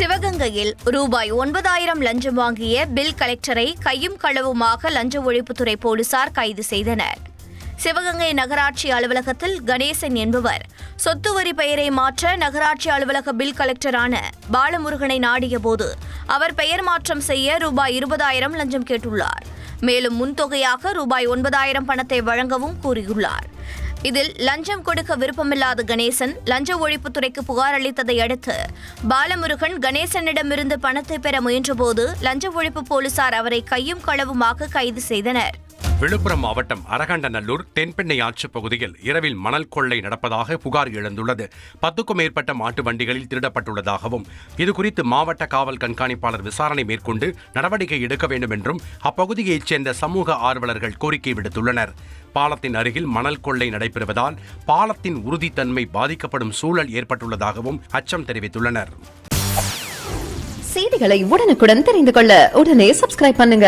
சிவகங்கையில் ரூபாய் 9,000 லஞ்சம் வாங்கிய பில் கலெக்டரை கையும் களவுமாக லஞ்ச ஒழிப்புத்துறை போலீசார் கைது செய்தனர். சிவகங்கை நகராட்சி அலுவலகத்தில் கணேசன் என்பவர் சொத்து வரி பெயரை மாற்ற நகராட்சி அலுவலக பில் கலெக்டரான பாலமுருகனை நாடியபோது அவர் பெயர் மாற்றம் செய்ய ரூபாய் 20,000 லஞ்சம் கேட்டுள்ளார். மேலும் முன்தொகையாக ரூபாய் 9,000 பணத்தை வழங்கவும் கூறியுள்ளார். இதில் லஞ்சம் கொடுக்க விருப்பமில்லாத கணேசன் லஞ்ச ஒழிப்புத்துறைக்கு புகார் அளித்ததை அடுத்து பாலமுருகன் கணேசனிடமிருந்து பணத்தை பெற முயன்றபோது லஞ்ச ஒழிப்பு போலீசார் அவரை கையும் களவுமாக கைது செய்தனர். விழுப்புரம் மாவட்டம் அரகண்டநல்லூர் தென்பெண்ணை ஆற்று பகுதியில் இரவில் மணல் கொள்ளை நடப்பதாக புகார் எழுந்துள்ளது. 10க்கும் மேற்பட்ட மாட்டு வண்டிகளில் திருடப்பட்டுள்ளதாகவும் இதுகுறித்து மாவட்ட காவல் கண்காணிப்பாளர் விசாரணை மேற்கொண்டு நடவடிக்கை எடுக்க வேண்டும் என்றும் அப்பகுதியைச் சேர்ந்த சமூக ஆர்வலர்கள் கோரிக்கை விடுத்துள்ளனர். பாலத்தின் அருகில் மணல் கொள்ளை நடைபெறுவதால் பாலத்தின் உறுதித்தன்மை பாதிக்கப்படும் சூழல் ஏற்பட்டுள்ளதாகவும் அச்சம் தெரிவித்துள்ளனர். செய்திகளை உடனுக்குடன் தெரிந்து கொள்ள உடனே சப்ஸ்கிரைப் பண்ணுங்க.